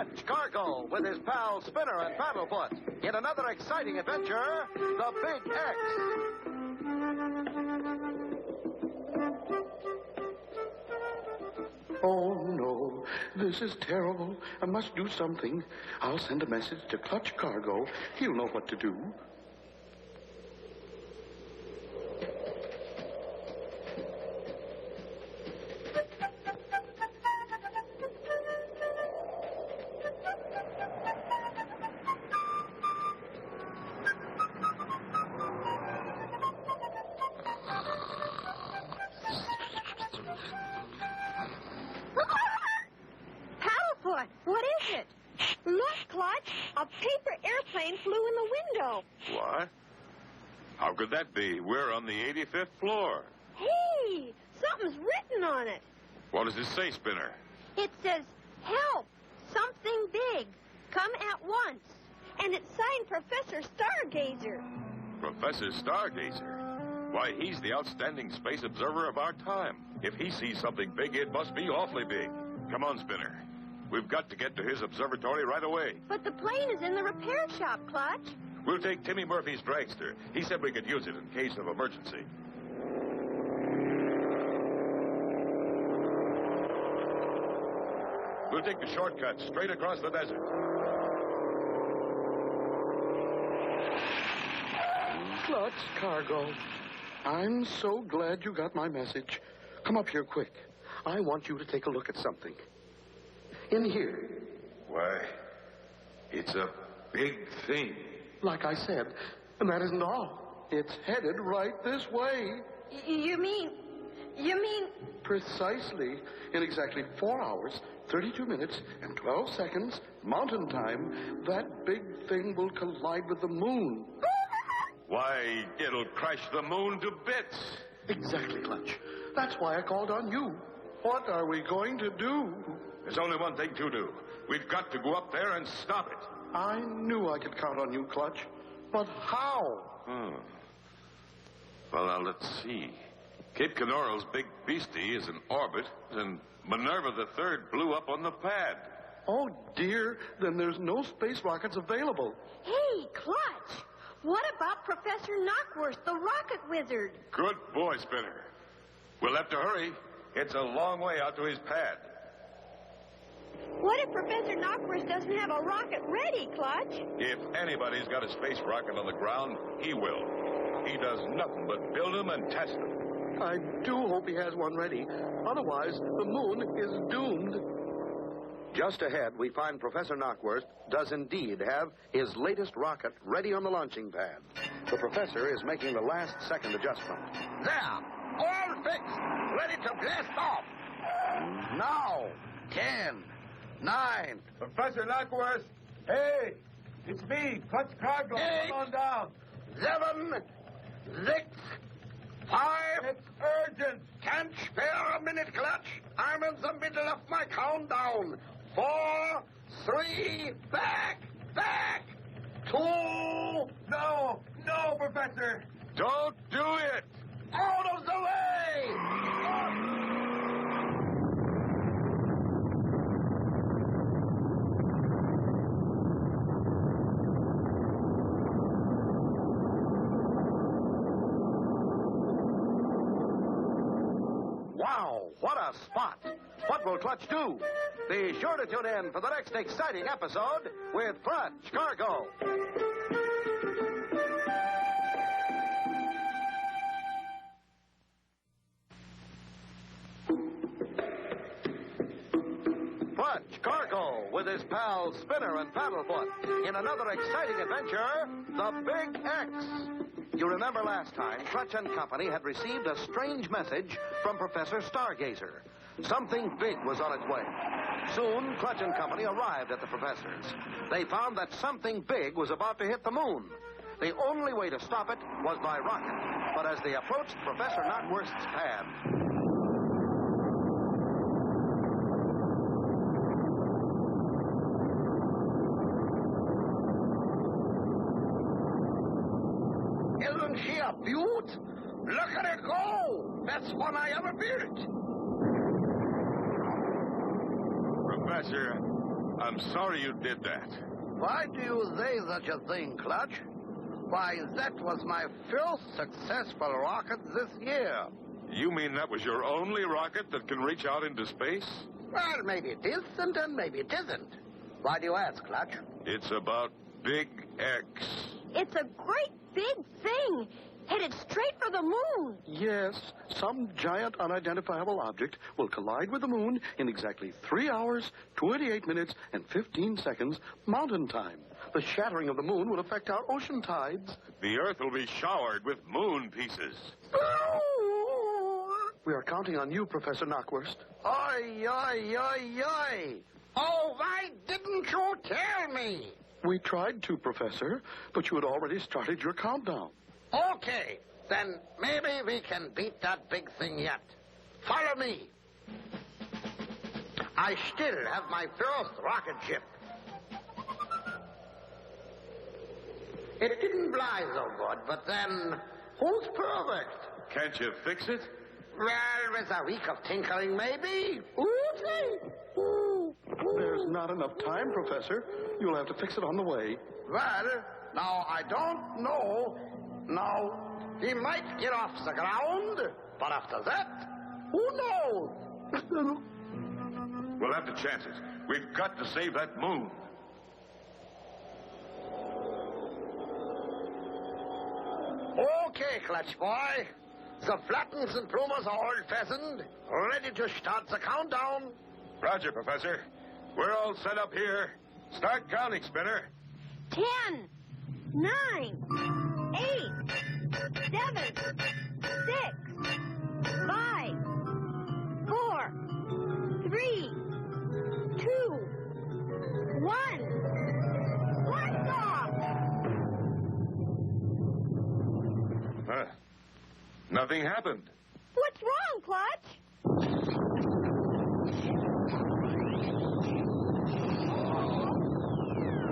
Clutch Cargo with his pals Spinner and Paddlefoot in another exciting adventure, the Big X. Oh, no. This is terrible. I must do something. I'll send a message to Clutch Cargo. He'll know what to do. What is it? Look, Clutch. A paper airplane flew in the window. What? How could that be? We're on the 85th floor. Hey, something's written on it. What does it say, Spinner? It says, help, something big, come at once. And it's signed Professor Stargazer. Professor Stargazer? Why, he's the outstanding space observer of our time. If he sees something big, it must be awfully big. Come on, Spinner. We've got to get to his observatory right away. But the plane is in the repair shop, Clutch. We'll take Timmy Murphy's dragster. He said we could use it in case of emergency. We'll take the shortcut straight across the desert. Clutch Cargo. I'm so glad you got my message. Come up here quick. I want you to take a look at something. In here. Why, it's a big thing. Like I said, and that isn't all. It's headed right this way. You mean... Precisely. In exactly 4 hours, 32 minutes, and 12 seconds, mountain time, that big thing will collide with the moon. Why, it'll crash the moon to bits. Exactly, Clutch. That's why I called on you. What are we going to do? There's only one thing to do. We've got to go up there and stop it. I knew I could count on you, Clutch. But how? Well, now, let's see. Cape Canaveral's big beastie is in orbit, and Minerva the Third blew up on the pad. Oh, dear. Then there's no space rockets available. Hey, Clutch. What about Professor Knockworth, the rocket wizard? Good boy, Spinner. We'll have to hurry. It's a long way out to his pad. What if Professor Knockworth doesn't have a rocket ready, Clutch? If anybody's got a space rocket on the ground, he will. He does nothing but build them and test them. I do hope he has one ready. Otherwise, the moon is doomed. Just ahead, we find Professor Knockworth does indeed have his latest rocket ready on the launching pad. The professor is making the last-second adjustment. There, all fixed, ready to blast off. Now, 10, 9. Professor Knockworth, hey, it's me, Clutch Cargo. 8, Come on down. 7, 6, 5. It's urgent. Can't spare a minute, Clutch. I'm in the middle of my countdown. 4, 3, back, 2. No, Professor. Don't do it! Out of the way! Wow, what a spot. What will Clutch do? Be sure to tune in for the next exciting episode with Clutch Cargo. Clutch Cargo with his pals Spinner and Paddlefoot in another exciting adventure, the Big X. You remember last time, Clutch and Company had received a strange message from Professor Stargazer. Something big was on its way. Soon, Clutch and Company arrived at the professor's. They found that something big was about to hit the moon. The only way to stop it was by rocket. But as they approached Professor Knockworth's pad... Isn't she a beaut? Look at her go. Best one I ever built. Professor, I'm sorry you did that. Why do you say such a thing, Clutch? Why, that was my first successful rocket this year. You mean that was your only rocket that can reach out into space? Well, maybe it is, and then maybe it isn't. Why do you ask, Clutch? It's about Big X. It's a great big thing, headed straight for the moon. Yes, some giant unidentifiable object will collide with the moon in exactly 3 hours, 28 minutes, and 15 seconds mountain time. The shattering of the moon will affect our ocean tides. The Earth will be showered with moon pieces. We are counting on you, Professor Knockwurst. Oi, oi, oi, oi. Oh, why didn't you tell me? We tried to, Professor, but you had already started your countdown. Okay, then maybe we can beat that big thing yet. Follow me. I still have my first rocket ship. It didn't fly so good, but then who's perfect? Can't you fix it? Well, with a week of tinkering, maybe. There's not enough time, Professor. You'll have to fix it on the way. Well, now, I don't know. Now, he might get off the ground, but after that, who knows? We'll have to chance it. We've got to save that moon. Okay, Clutch boy. The flattens and plumers are all fastened, ready to start the countdown. Roger, Professor. We're all set up here. Start counting, Spinner. 10, 9, 8, 7, 6, 5, 4, 3, 2, 1. Blast off! Nothing happened. What's wrong, Clutch?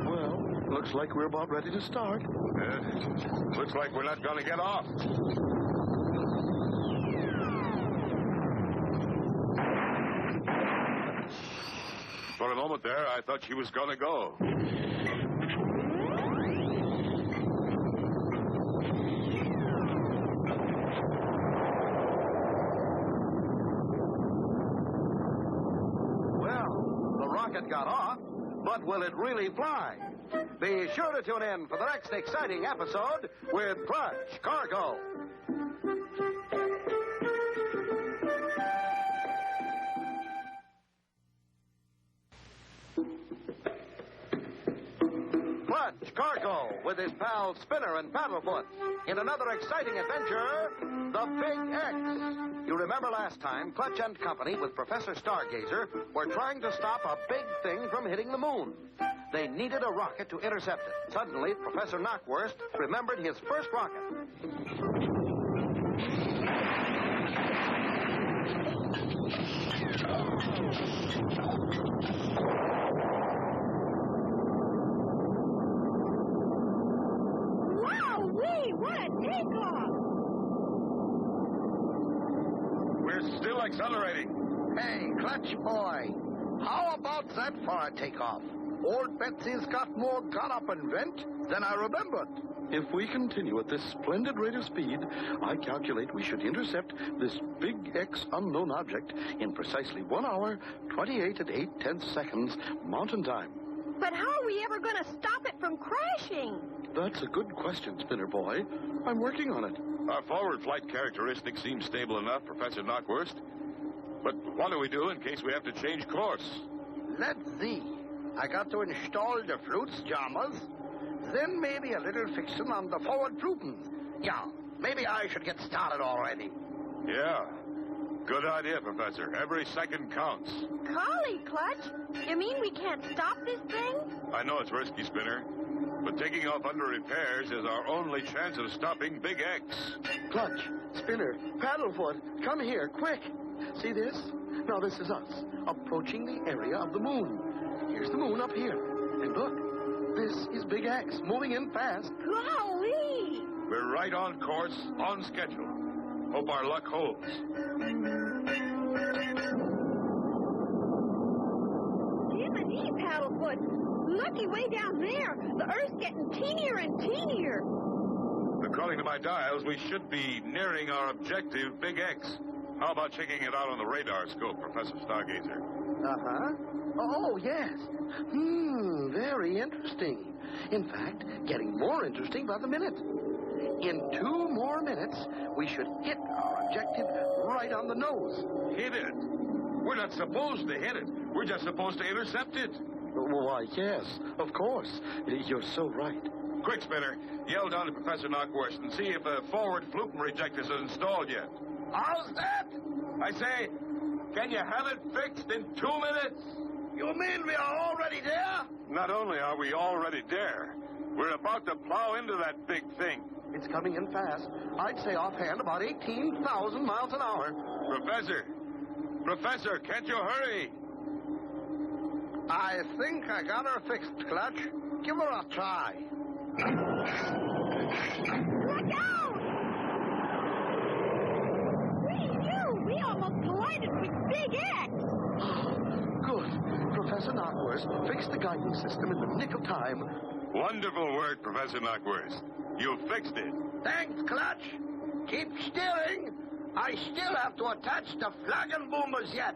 Well, looks like we're about ready to start. Looks like we're not going to get off. For a moment there, I thought she was going to go. Got off, but will it really fly? Be sure to tune in for the next exciting episode with Clutch Cargo. Clutch Cargo with his pals Spinner and Paddlefoot in another exciting adventure, the Big X. You remember last time, Clutch and Company with Professor Stargazer were trying to stop a big thing from hitting the moon. They needed a rocket to intercept it. Suddenly, Professor Knockwurst remembered his first rocket. Wow-wee, what a takeoff! We're still accelerating. Hey, Clutch boy, how about that for a takeoff? Old Betsy's got more gun up and vent than I remembered. If we continue at this splendid rate of speed, I calculate we should intercept this Big X unknown object in precisely 1 hour, 28 and 8/10 seconds mountain time. But how are we ever going to stop it from crashing? That's a good question, Spinner boy. I'm working on it. Our forward flight characteristics seem stable enough, Professor Knockwurst. But what do we do in case we have to change course? Let's see. I got to install the flutes jammers, then maybe a little fixing on the forward flutens. Yeah, maybe I should get started already. Yeah. Good idea, Professor. Every second counts. Golly, Clutch, you mean we can't stop this thing? I know it's risky, Spinner, but taking off under repairs is our only chance of stopping Big X. Clutch, Spinner, Paddlefoot, come here, quick. See this? Now, this is us, approaching the area of the moon. Here's the moon up here. And look, this is Big X, moving in fast. Golly! We're right on course, on schedule. Hope our luck holds. Jiminy, Paddlefoot. Looky, way down there. The Earth's getting teenier and teenier. According to my dials, we should be nearing our objective, Big X. How about checking it out on the radar scope, Professor Stargazer? Uh-huh. Oh, yes. Very interesting. In fact, getting more interesting by the minute. In 2 more minutes, we should hit our objective right on the nose. Hit it? We're not supposed to hit it. We're just supposed to intercept it. Why, yes, of course. You're so right. Quick, Spinner. Yell down to Professor Knockwurst and see if the forward Flupen rejectors are installed yet. How's that? I say, can you have it fixed in 2 minutes? You mean we are already there? Not only are we already there, we're about to plow into that big thing. It's coming in fast. I'd say offhand about 18,000 miles an hour. Professor, can't you hurry? I think I got her fixed, Clutch. Give her a try. Look out! We almost collided with Big X. Good. Professor Knockwurst fixed the guidance system in the nick of time. Wonderful work, Professor Knockwurst. You fixed it. Thanks, Clutch. Keep steering. I still have to attach the flagon boomers yet.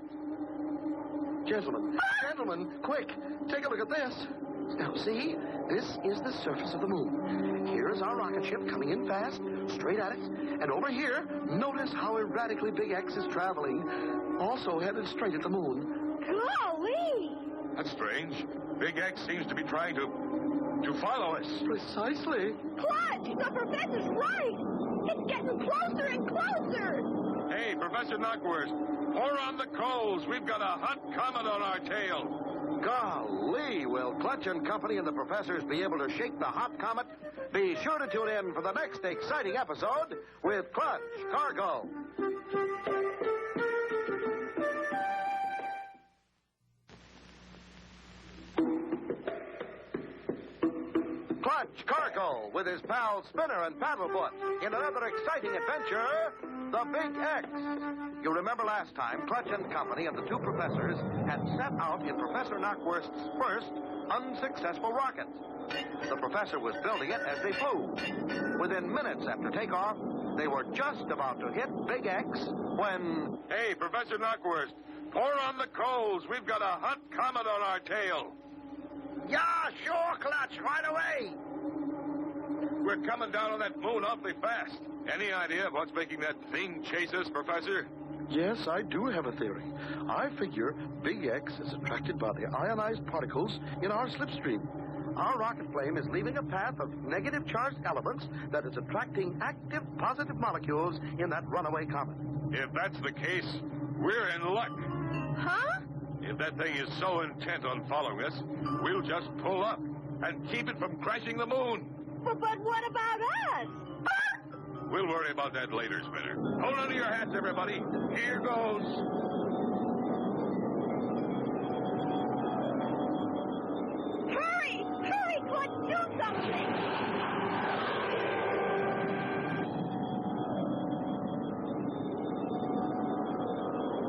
Gentlemen, quick, take a look at this. Now, see, this is the surface of the moon. Here is our rocket ship coming in fast, straight at it. And over here, notice how erratically Big X is traveling, also headed straight at the moon. Golly! That's strange. Big X seems to be trying to follow us. Precisely. Clutch, the professor's right. It's getting closer and closer. Hey, Professor Knockwurst, pour on the coals. We've got a hot comet on our tail. Golly, will Clutch and Company and the professors be able to shake the hot comet? Be sure to tune in for the next exciting episode with Clutch Cargo. Clutch Cargo with his pals Spinner and Paddlefoot in another exciting adventure, the Big X. You remember last time, Clutch and Company and the 2 professors had set out in Professor Knockwurst's first unsuccessful rocket. The professor was building it as they flew. Within minutes after takeoff, they were just about to hit Big X when... Hey, Professor Knockwurst, pour on the coals. We've got a hot comet on our tail. Yeah, sure, Clutch, right away. We're coming down on that moon awfully fast. Any idea of what's making that thing chase us, Professor? Yes, I do have a theory. I figure Big X is attracted by the ionized particles in our slipstream. Our rocket flame is leaving a path of negative charged elements that is attracting active positive molecules in that runaway comet. If that's the case, we're in luck. Huh? If that thing is so intent on following us, we'll just pull up and keep it from crashing the moon. But what about us? We'll worry about that later, Spinner. Hold on to your hats, everybody. Here goes. Hurry, Clutch, do something.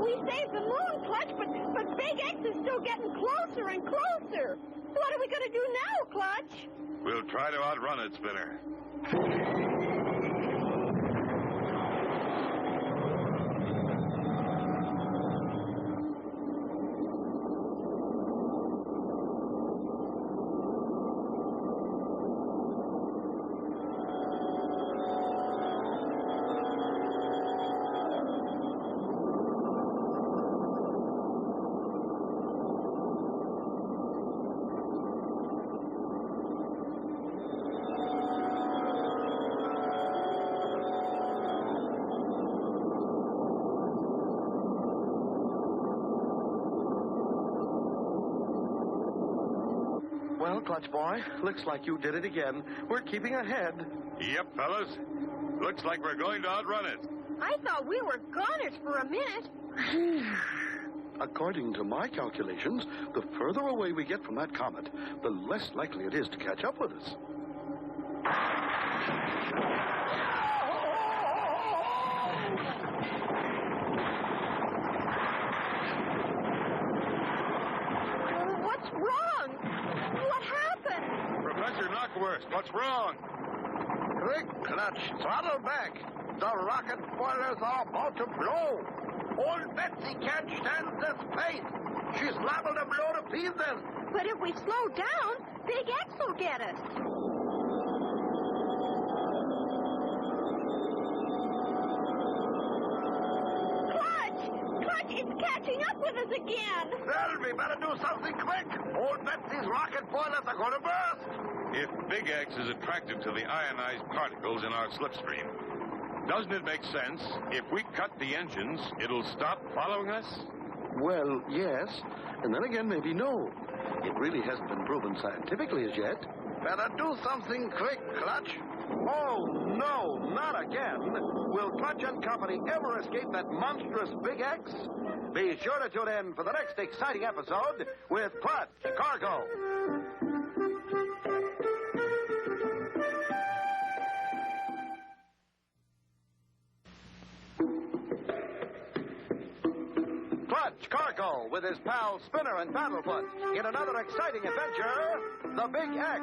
We saved the moon, Clutch, but Big X is still getting closer and closer. What are we going to do now, Clutch? We'll try to outrun it, Spinner. Well, Clutch Boy, looks like you did it again. We're keeping ahead. Yep, fellas. Looks like we're going to outrun it. I thought we were goners for a minute. According to my calculations, the further away we get from that comet, the less likely it is to catch up with us. What's wrong? Awkward. What's wrong? Quick, Clutch, throttle back. The rocket boilers are about to blow. Old Betsy can't stand this pace. She's liable to blow to pieces. But if we slow down, Big X will get us. Clutch, it's catching up with us again. Well, we better do something quick. Old Betsy's rocket boilers are going to burst. If Big X is attracted to the ionized particles in our slipstream, doesn't it make sense if we cut the engines, it'll stop following us? Well, yes. And then again, maybe no. It really hasn't been proven scientifically as yet. Better do something quick, Clutch. Oh, no, not again. Will Clutch and Company ever escape that monstrous Big X? Be sure to tune in for the next exciting episode with Clutch Cargo. ClutchCargo with his pal Spinner and Paddlefoot in another exciting adventure, the Big X.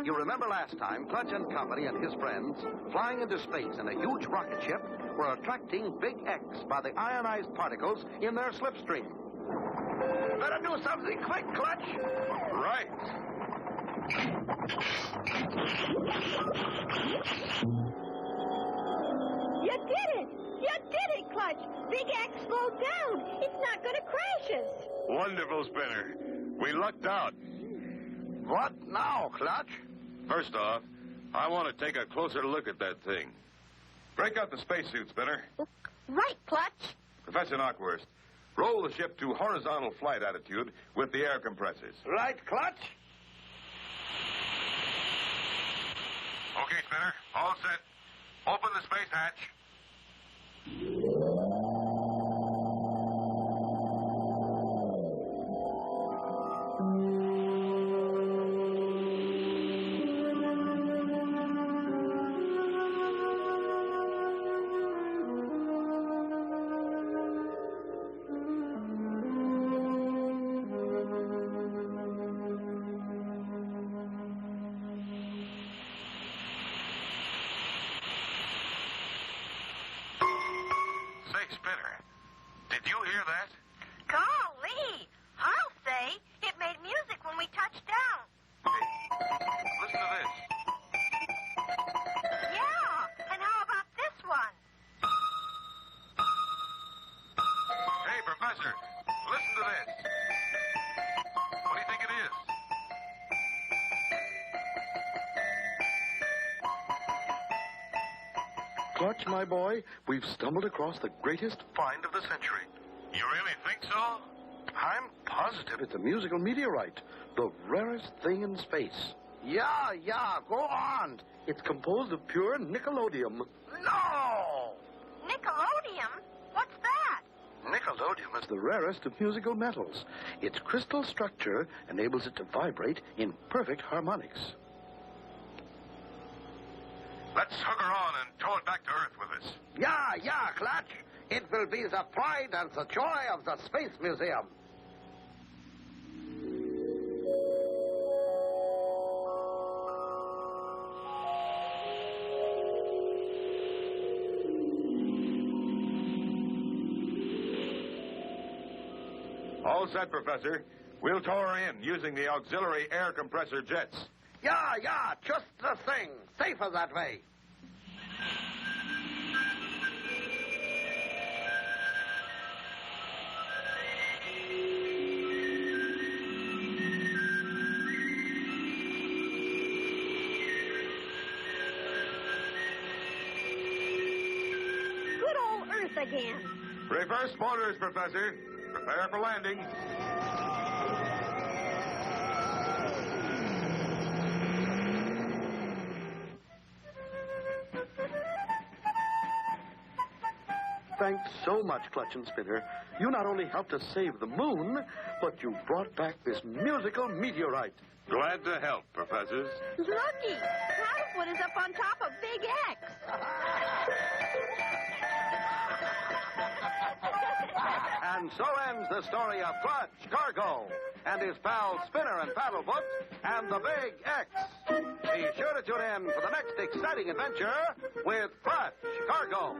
You remember last time, Clutch and Company and his friends, flying into space in a huge rocket ship, were attracting Big X by the ionized particles in their slipstream. Better do something quick, Clutch. Right. You did it! You did it, Clutch! Big X slowed down. It's not going to crash us. Wonderful, Spinner. We lucked out. What now, Clutch? First off, I want to take a closer look at that thing. Break out the spacesuit, Spinner. Right, Clutch. Professor Knockwurst, roll the ship to horizontal flight attitude with the air compressors. Right, Clutch. Okay, Spinner. All set. Open the space hatch. Say, Spinner, did you hear that? Golly! I'll say it made music when we touched down. Hey, listen to this. Yeah, and how about this one? Hey, Professor, listen to this. What do you think it is? Clutch, my boy, we've stumbled across the greatest find of the century. You really think so? I'm positive it's a musical meteorite, the rarest thing in space. Yeah, go on. It's composed of pure nickelodeum. No! Nickelodeum? What's that? Nickelodeum is the rarest of musical metals. Its crystal structure enables it to vibrate in perfect harmonics. Let's hug her on and tow it back to Earth with us. Yeah, Clutch. It will be the pride and the joy of the Space Museum. All set, Professor. We'll tow her in using the auxiliary air compressor jets. Yeah, just the thing. Safer that way. Good old Earth again. Reverse motors, Professor. Prepare for landing. Thanks so much, Clutch and Spinner. You not only helped us save the moon, but you brought back this musical meteorite. Glad to help, Professors. Looky, Paddlefoot is up on top of Big X. And so ends the story of Clutch Cargo. and his pals Spinner and Paddlefoot and the Big X. Be sure to tune in for the next exciting adventure with Clutch Cargo.